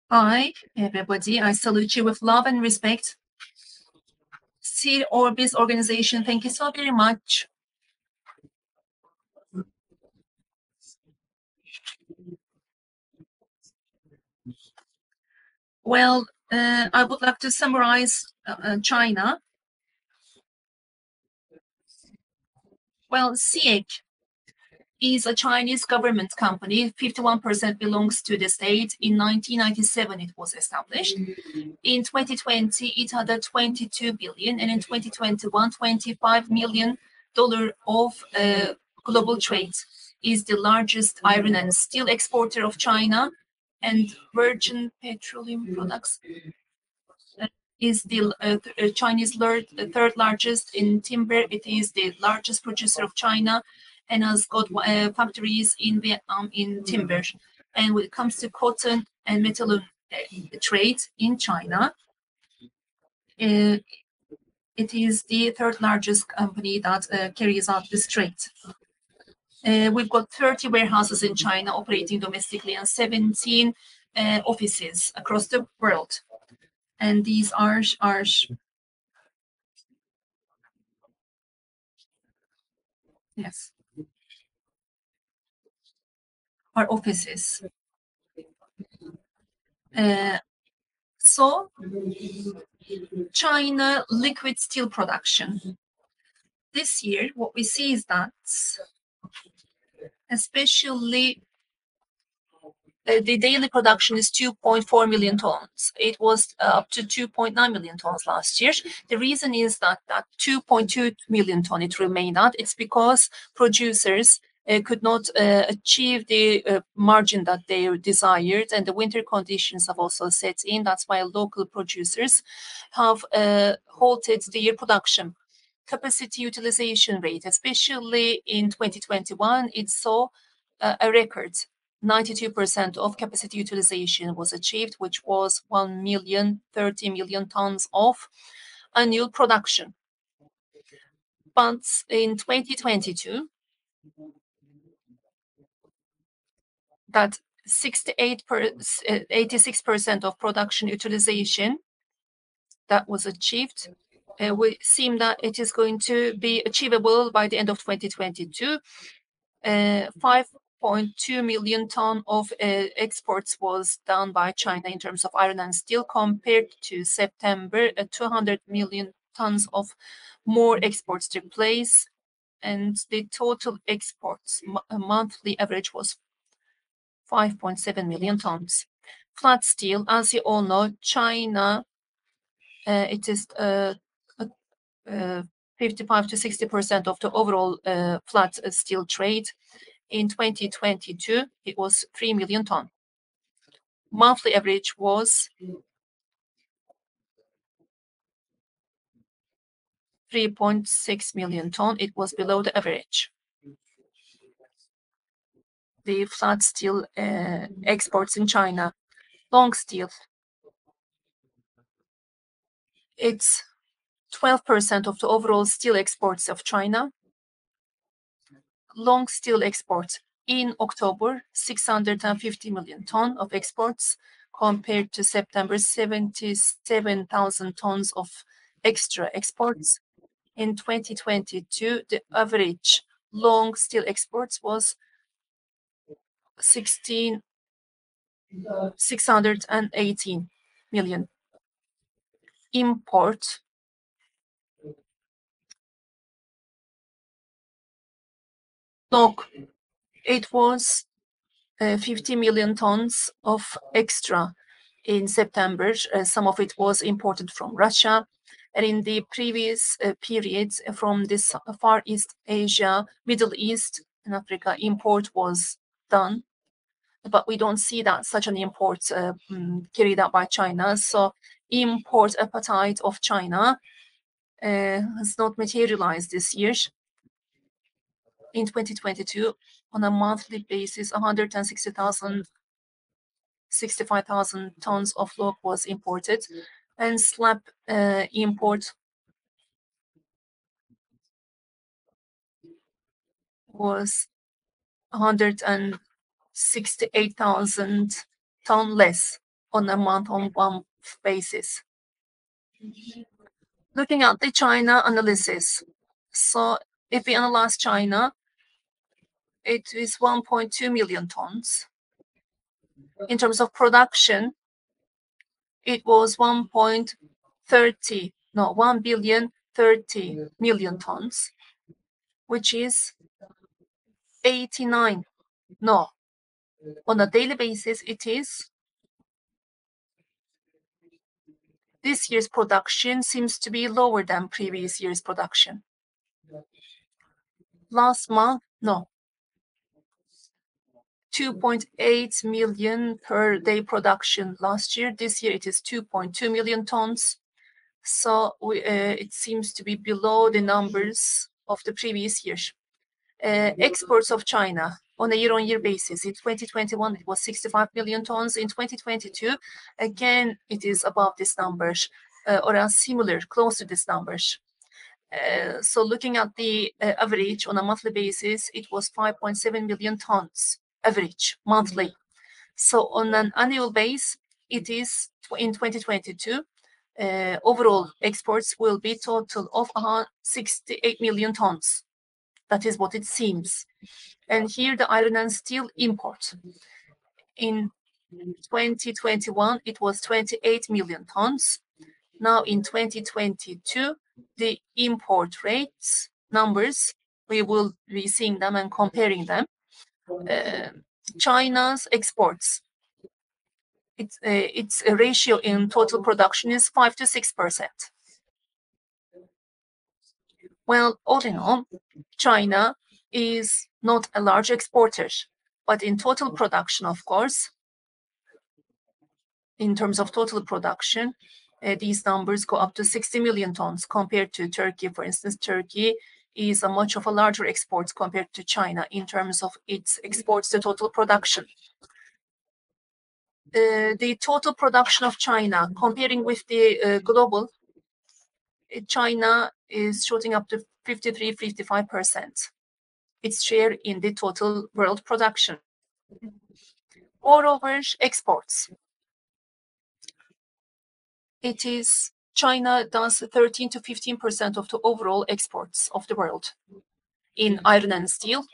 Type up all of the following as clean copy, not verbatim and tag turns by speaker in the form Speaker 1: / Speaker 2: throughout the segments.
Speaker 1: Hi, everybody. I salute you with love and respect. SteelOrbis organization, thank you so very much. Well, I would like to summarize China. Well, CIEC is a Chinese government company. 51% belongs to the state. In 1997, it was established. In 2020, it had a 22 billion, and in 2021, $25 million of global trade. Is the largest iron and steel exporter of China, and virgin petroleum products is the Chinese third largest in timber. It is the largest producer of China and has got factories in Vietnam in timber. And when it comes to cotton and metal trade in China, uh, it is the third largest company that carries out this trade. We've got 30 warehouses in China operating domestically and 17 offices across the world. And these are yes, our offices. Uh, so China liquid steel production. This year, what we see is that especially the daily production is 2.4 million tons. It was up to 2.9 million tons last year. The reason is that 2.2 million ton it remained at. It's because producers could not achieve the margin that they desired, and the winter conditions have also set in. That's why local producers have halted their production. Capacity utilization rate, especially in 2021, it saw a record 92% of capacity utilization was achieved, which was 1,030 million tons of annual production. But in 2022, that 86% of production utilization that was achieved. We seem that it is going to be achievable by the end of 2022. 5.2 million ton of exports was done by China in terms of iron and steel compared to September. 200 million tons of more exports took place, and the total exports monthly average was 5.7 million tons. Flat steel, as you all know, China, it is 55 to 60% of the overall flat steel trade. In 2022, it was 3 million ton. Monthly average was 3.6 million ton. It was below the average. The flat steel exports in China. Long steel, it's 12% of the overall steel exports of China. Long steel exports in October, 650 million ton of exports compared to September, 77,000 tons of extra exports. In 2022, the average long steel exports was 618 million. Import look, it was 50 million tons of extra in September. Some of it was imported from Russia. And in the previous periods from this Far East Asia, Middle East, and Africa, import was done. But we don't see that such an import carried out by China. So import appetite of China has not materialized this year. In 2022, on a monthly basis, 65,000 tons of log was imported, and slab import was 168,000 ton less on a month-on-month basis. Looking at the China analysis. So if we analyze China, it is 1.2 million tons. In terms of production, it was 1,030,000,000 tons, which is 89. No, on a daily basis, it is. This year's production seems to be lower than previous year's production. Last month, no. 2.8 million per day production last year. This year it is 2.2 million tons. So it seems to be below the numbers of the previous year. Exports of China on a year-on-year basis. In 2021, it was 65 million tons. In 2022, again, it is above this numbers, or else similar, close to this numbers. So looking at the average on a monthly basis, it was 5.7 million tons average monthly. So on an annual base, it is in 2022, overall exports will be total of 68 million tons. That is what it seems. And here the iron and steel import. In 2021, it was 28 million tons. Now in 2022, the import rates numbers, we will be seeing them and comparing them. China's exports, its ratio in total production is 5 to 6%. Well, all in all, China is not a large exporter, but in total production, of course, in terms of total production, these numbers go up to 60 million tons compared to Turkey. For instance, Turkey is a much of a larger export compared to China in terms of its exports to total production. The total production of China, comparing with the global, China is shooting up to 53-55%. Its share in the total world production. Moreover, exports. It is China does 13 to 15% of the overall exports of the world in iron and steel.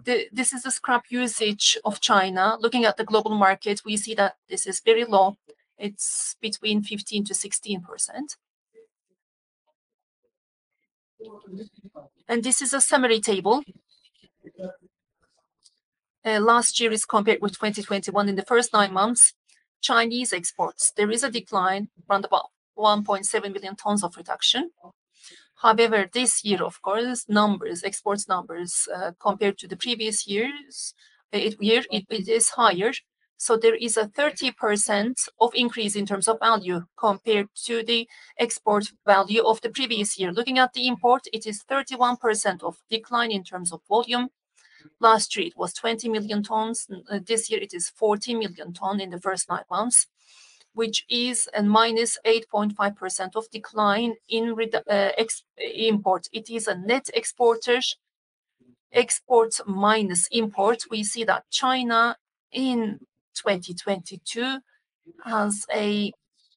Speaker 1: This is the scrap usage of China. Looking at the global market, we see that this is very low. It's between 15 to 16%. And this is a summary table. Last year is compared with 2021. In the first 9 months, Chinese exports, there is a decline, around about 1.7 million tons of reduction. However, this year, of course, exports numbers, compared to the previous years, it is higher. So there is a 30% of increase in terms of value compared to the export value of the previous year. Looking at the import, it is 31% of decline in terms of volume. Last year, it was 20 million tons. This year, it is 40 million tons in the first 9 months, which is a minus 8.5% of decline in import. It is a net exporter. Export minus import. We see that China in 2022 has a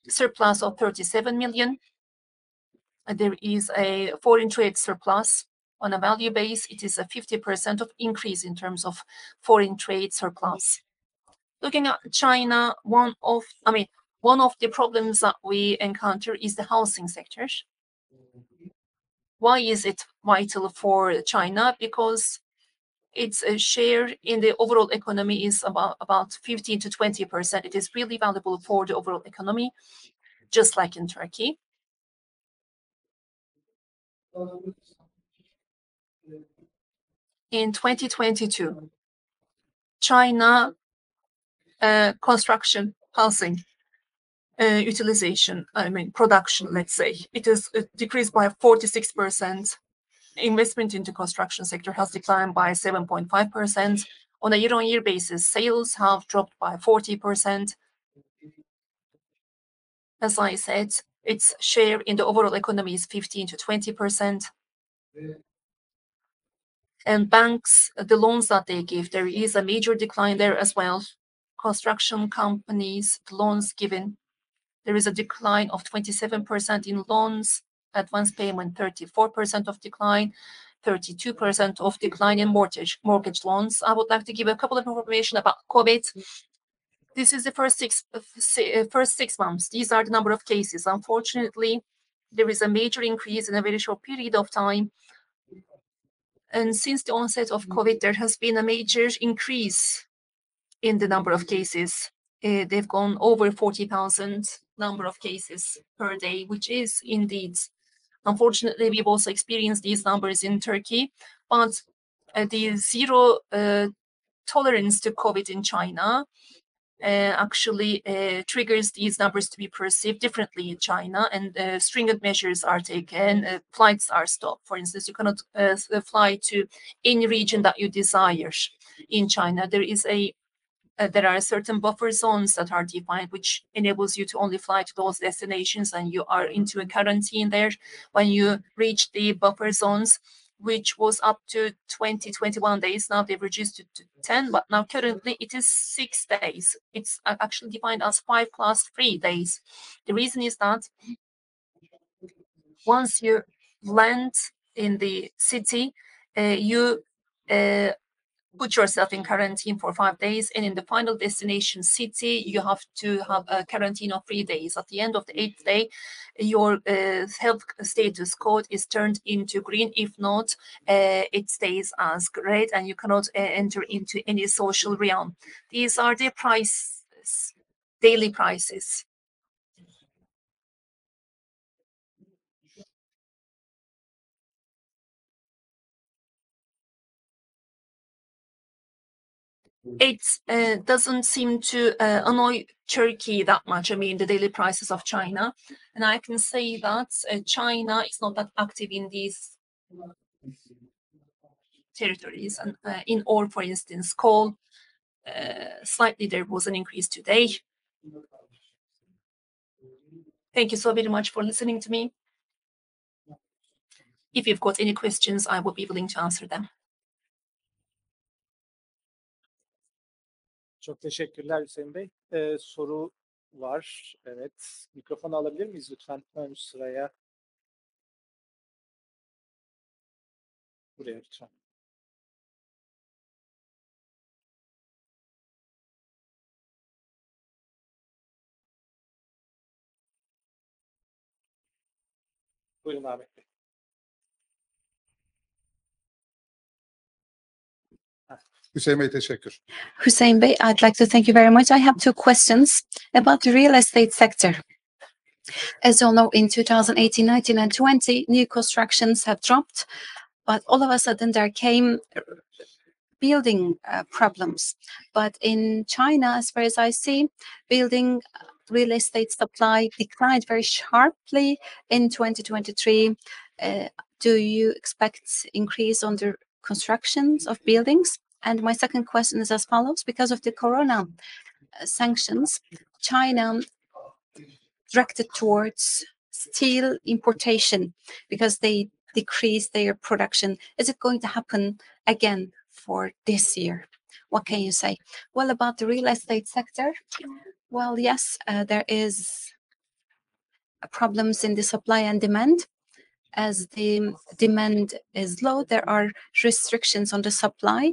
Speaker 1: surplus of 37 million. There is a foreign trade surplus. On a value base, it is a 50% of increase in terms of foreign trade surplus. Looking at China, one of the problems that we encounter is the housing sector. Why is it vital for China? Because its share in the overall economy is about 15 to 20%. It is really valuable for the overall economy, just like in Turkey. In 2022, China construction, housing, utilization, production, let's say, it is decreased by 46%. Investment into construction sector has declined by 7.5%. On a year-on-year basis, sales have dropped by 40%. As I said, its share in the overall economy is 15 to 20%. And banks, the loans that they give, there is a major decline there as well construction companies, loans given, there is a decline of 27% in loans, advance payment 34% of decline, 32% of decline in mortgage loans. I would like to give a couple of information about COVID. This is the first six months. These are the number of cases. Unfortunately, there is a major increase in a very short period of time. And since the onset of COVID, there has been a major increase in the number of cases. They've gone over 40,000 number of cases per day, which is indeed, unfortunately, we've also experienced these numbers in Turkey, but the zero tolerance to COVID in China actually triggers these numbers to be perceived differently in China, and stringent measures are taken. Flights are stopped. For instance, you cannot fly to any region that you desire in China. There are certain buffer zones that are defined, which enables you to only fly to those destinations, and you are into a quarantine there when you reach the buffer zones, which was up to 21 days. Now they've reduced it to 10, but now currently it is 6 days. It's actually defined as 5 plus 3 days. The reason is that once you land in the city, you put yourself in quarantine for 5 days, and in the final destination city, you have to have a quarantine of 3 days. At the end of the 8th day, your health status code is turned into green. If not, it stays as red, and you cannot enter into any social realm. These are the prices, daily prices. It doesn't seem to annoy Turkey that much. I mean, the daily prices of China. And I can say that China is not that active in these territories. And in ore, for instance, coal, slightly there was an increase today. Thank you so very much for listening to me. If you've got any questions, I will be willing to answer them.
Speaker 2: Çok teşekkürler Hüseyin Bey. Soru var. Evet. Mikrofonu alabilir miyiz lütfen ön sıraya? Buraya lütfen. Buyurun Ahmet Bey.
Speaker 3: Hüseyin Bey, teşekkür.
Speaker 4: Hüseyin Bey, I'd like to thank you very much. I have two questions about the real estate sector. As you all know, in 2018, 19, and 20, new constructions have dropped, but all of a sudden there came building problems. But in China, as far as I see, building real estate supply declined very sharply in 2023. Do you expect increase on the constructions of buildings? And my second question is as follows: because of the corona sanctions, China directed towards steel importation because they decreased their production. Is it going to happen again for this year? What can you say? Well, about the real estate sector, well, yes, there is problems in the supply and demand. As the demand is low, there are restrictions on the supply.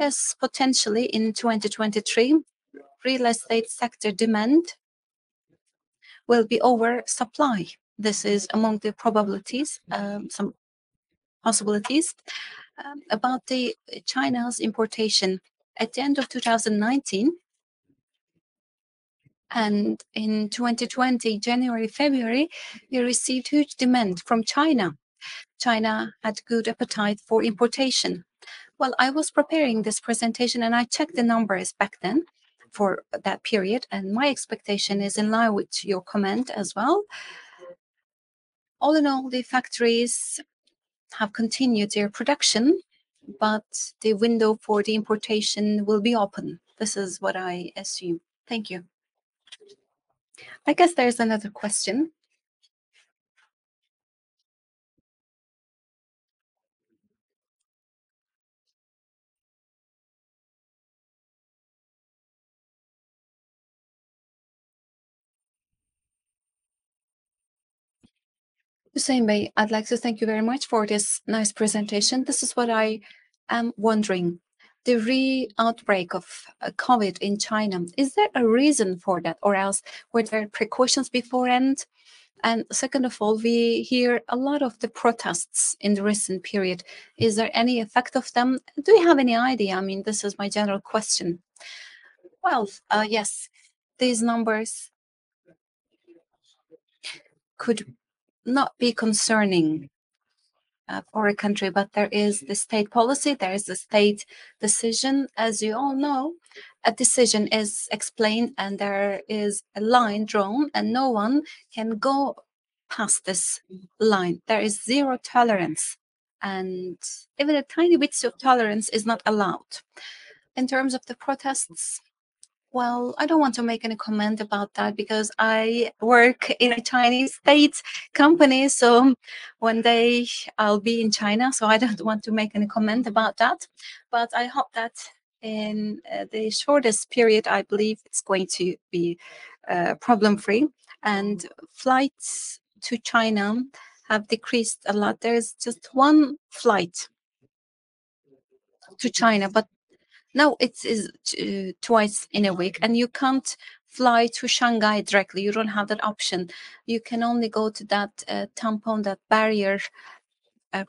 Speaker 4: Yes, potentially in 2023, real estate sector demand will be over supply. This is among the probabilities, some possibilities. About the China's importation, at the end of 2019 and in 2020, January, February, we received huge demand from China. China had good appetite for importation. Well, I was preparing this presentation and I checked the numbers back then for that period, and my expectation is in line with your comment as well. All in all, the factories have continued their production, but the window for the importation will be open. This is what I assume. Thank you. I guess there's another question. Hüseyin Bey, I'd like to thank you very much for this nice presentation. This is what I am wondering. The re-outbreak of COVID in China, is there a reason for that, or else were there precautions beforehand? And second of all, we hear a lot of the protests in the recent period. Is there any effect of them? Do you have any idea? I mean, this is my general question. Well, yes, these numbers could not be concerning for a country, but there is the state policy, there is the state decision. As you all know, a decision is explained and there is a line drawn and no one can go past this line. There is zero tolerance and even a tiny bit of tolerance is not allowed. In terms of the protests, well, I don't want to make any comment about that because I work in a Chinese state company. So one day I'll be in China. So I don't want to make any comment about that. But I hope that in the shortest period, I believe it's going to be problem free. And flights to China have decreased a lot. There's just one flight to China, but now it is twice in a week, and you can't fly to Shanghai directly. You don't have that option. You can only go to that tampon, that barrier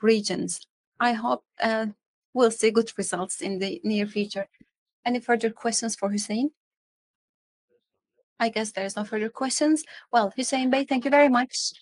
Speaker 4: regions. I hope we'll see good results in the near future. Any further questions for Hüseyin? I guess there's no further questions. Well, Hüseyin Bey, thank you very much.